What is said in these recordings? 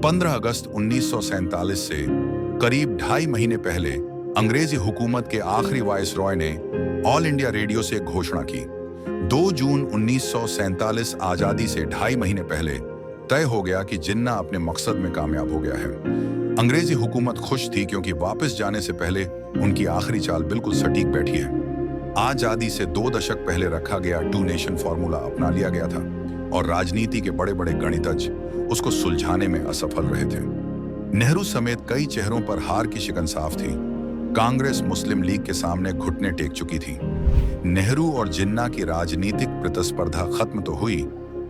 15 अगस्त 1947 से करीब 2.5 महीने पहले अंग्रेजी हुकूमत के आखिरी वाइसरॉय ने ऑल इंडिया रेडियो से एक घोषणा की। 2 जून 1947 आजादी से 2.5 महीने पहले तय हो गया कि जिन्ना अपने मकसद में कामयाब हो गया है। अंग्रेजी हुकूमत खुश थी क्योंकि वापस जाने से पहले उनकी आखिरी चाल बिल्कुल सटीक बैठी है। आजादी से 2 दशक पहले रखा गया 2 नेशन फॉर्मूला अपना लिया गया था और राजनीति के बड़े बड़े गणितज्ञ उसको सुलझाने में असफल रहे थे। नेहरू समेत कई चेहरों पर हार की शिकन साफ थी। कांग्रेस मुस्लिम लीग के सामने घुटने टेक चुकी थी। नेहरू और जिन्ना की राजनीतिक प्रतिस्पर्धा खत्म तो हुई,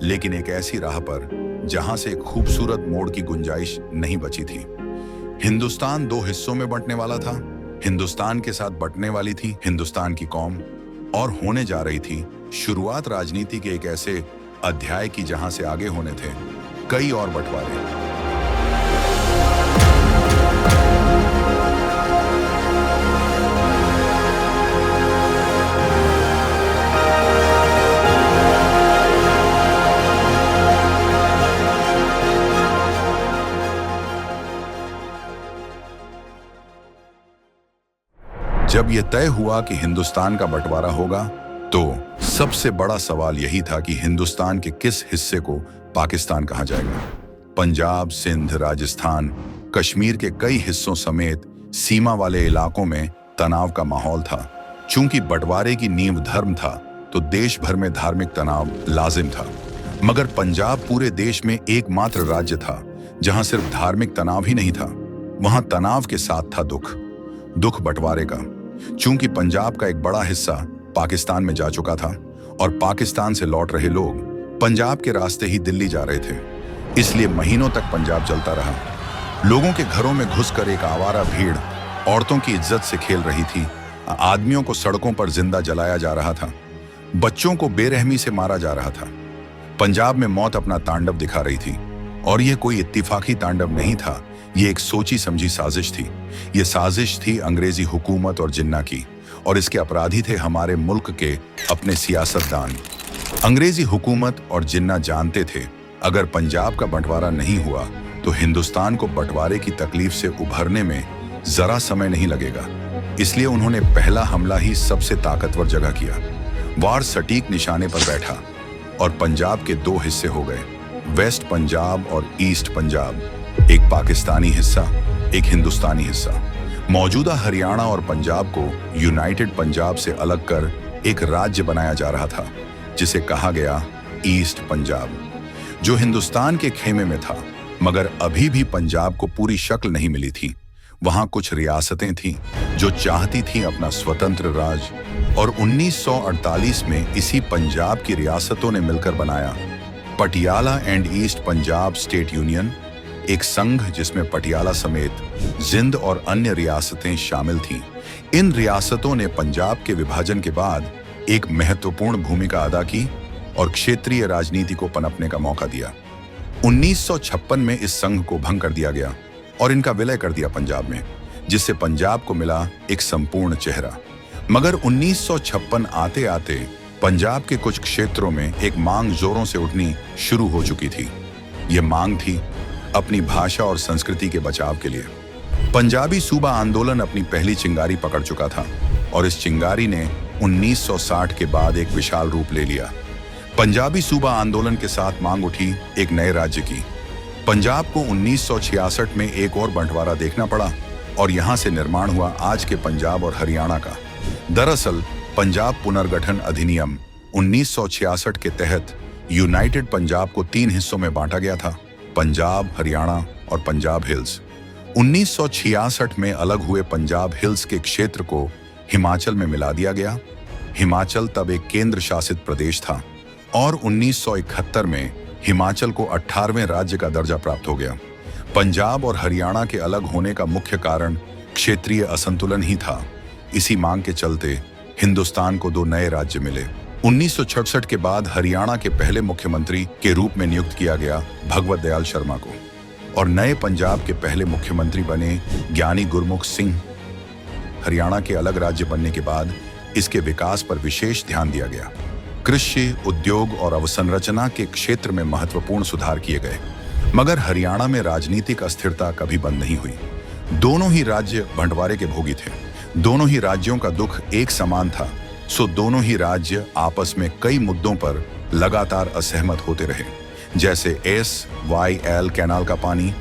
लेकिन एक ऐसी राह पर जहां से एक खूबसूरत मोड़ की गुंजाइश नहीं बची थी। हिंदुस्तान 2 हिस्सों में बंटने वाला था। हिंदुस्तान के साथ बंटने वाली थी हिंदुस्तान की कौम, और होने जा रही थी शुरुआत राजनीति के एक ऐसे अध्याय की जहां से आगे होने थे कई और बंटवारे। जब यह तय हुआ कि हिंदुस्तान का बंटवारा होगा, तो सबसे बड़ा सवाल यही था कि हिंदुस्तान के किस हिस्से को पाकिस्तान कहा जाएगा। पंजाब, सिंध, राजस्थान, कश्मीर के कई हिस्सों समेत सीमा वाले इलाकों में तनाव का माहौल था। चूंकि बंटवारे की नींव धर्म था, तो देश भर में धार्मिक तनाव लाजिम था। मगर पंजाब पूरे देश में एकमात्र राज्य था जहां सिर्फ धार्मिक तनाव ही नहीं था, वहां तनाव के साथ था दुख बंटवारे का। चूंकि पंजाब का एक बड़ा हिस्सा पाकिस्तान में जा चुका था और पाकिस्तान से लौट रहे लोग पंजाब के रास्ते ही दिल्ली जा रहे थे, इसलिए महीनों तक पंजाब चलता रहा। लोगों के घरों में घुसकर एक आवारा भीड़ औरतों की इज्जत से खेल रही थी। आदमियों को सड़कों पर जिंदा जलाया जा रहा था। बच्चों को बेरहमी से मारा जा रहा था। पंजाब में मौत अपना तांडव दिखा रही थी, और यह कोई इत्तिफाकी तांडव नहीं था, ये एक सोची समझी साजिश थी। ये साजिश थी अंग्रेजी हुकूमत और जिन्ना की, और इसके अपराधी थे हमारे मुल्क के अपने सियासतदान। अंग्रेजी हुकूमत और जिन्ना जानते थे अगर पंजाब का बंटवारा नहीं हुआ तो हिंदुस्तान को बंटवारे की तकलीफ से उभरने में जरा समय नहीं लगेगा। इसलिए उन्होंने पहला हमला ही सबसे ताकतवर जगह किया। वार सटीक निशाने पर बैठा और पंजाब के 2 हिस्से हो गए, वेस्ट पंजाब और ईस्ट पंजाब। एक पाकिस्तानी हिस्सा, एक हिंदुस्तानी हिस्सा। मौजूदा हरियाणा और पंजाब को यूनाइटेड पंजाब से अलग कर एक राज्य बनाया जा रहा था, जिसे कहा गया ईस्ट पंजाब, जो हिंदुस्तान के खेमे में था। मगर अभी भी पंजाब को पूरी शक्ल नहीं मिली थी। वहां कुछ रियासतें थीं जो चाहती थीं अपना स्वतंत्र राज, और 1948 में इसी पंजाब की रियासतों ने मिलकर बनाया Patiala and east Punjab state union, एक संघ जिसमें पटियाला समेत जिंद और अन्य रियासतें शामिल थीं। इन रियासतों ने पंजाब के विभाजन के बाद एक महत्वपूर्ण भूमिका अदा की और क्षेत्रीय राजनीति को पनपने का मौका दिया। 1956 में इस संघ को भंग कर दिया गया और इनका विलय कर दिया पंजाब में, जिससे पंजाब को मिला एक संपूर्ण चेहरा। मगर 1956 आते आते पंजाब के कुछ क्षेत्रों में एक मांग जोरों से उठनी शुरू हो चुकी थी। ये मांग थी अपनी भाषा और संस्कृति के बचाव के लिए। पंजाबी सूबा आंदोलन अपनी पहली चिंगारी पकड़ चुका था, और इस चिंगारी ने 1960 के बाद एक विशाल रूप ले लिया। पंजाबी सूबा आंदोलन के साथ मांग उठी एक नए राज्य की। पंजाब को 1966 में एक और बंटवारा देखना पड़ा, और यहां से निर्माण हुआ आज के पंजाब और हरियाणा का। दरअसल पंजाब पुनर्गठन अधिनियम 1966 के तहत यूनाइटेड पंजाब को 3 हिस्सों में बांटा गया था, पंजाब, हरियाणा और पंजाब हिल्स। 1966 में अलग हुए पंजाब हिल्स के क्षेत्र को हिमाचल में मिला दिया गया। हिमाचल तब एक केंद्र शासित प्रदेश था, और 1971 में हिमाचल को 18वें राज्य का दर्जा प्राप्त हो गया। पंजाब और हरियाणा के अलग होने का मुख्य कारण क्षेत्रीय असंतुलन ही था। इसी मांग के चलते हिंदुस्तान को 2 नए राज्य मिले। 1966 के बाद हरियाणा के पहले मुख्यमंत्री के रूप में नियुक्त किया गया भगवत दयाल शर्मा को, और नए पंजाब के पहले मुख्यमंत्री बने ज्ञानी गुरमुख सिंह। हरियाणा के अलग राज्य बनने के बाद इसके विकास पर विशेष ध्यान दिया गया। कृषि, उद्योग और अवसंरचना के क्षेत्र में महत्वपूर्ण सुधार किए गए। मगर हरियाणा में राजनीतिक अस्थिरता कभी बंद नहीं हुई। दोनों ही राज्य बंटवारे के भोगी थे। दोनों ही राज्यों का दुख एक समान था, सो दोनों ही राज्य आपस में कई मुद्दों पर लगातार असहमत होते रहे, जैसे SYL कैनाल का पानी।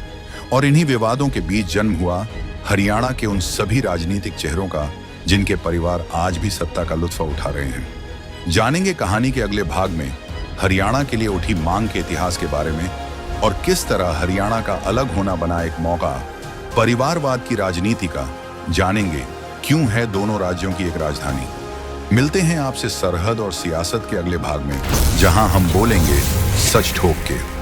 और इन्हीं विवादों के बीच जन्म हुआ हरियाणा के उन सभी राजनीतिक चेहरों का जिनके परिवार आज भी सत्ता का लुत्फ उठा रहे हैं। जानेंगे कहानी के अगले भाग में हरियाणा के लिए उठी मांग के इतिहास के बारे में और किस तरह हरियाणा का अलग होना बना एक मौका परिवारवाद की राजनीति का। जानेंगे क्यों है दोनों राज्यों की एक राजधानी। मिलते हैं आपसे सरहद और सियासत के अगले भाग में, जहां हम बोलेंगे सच ठोक के।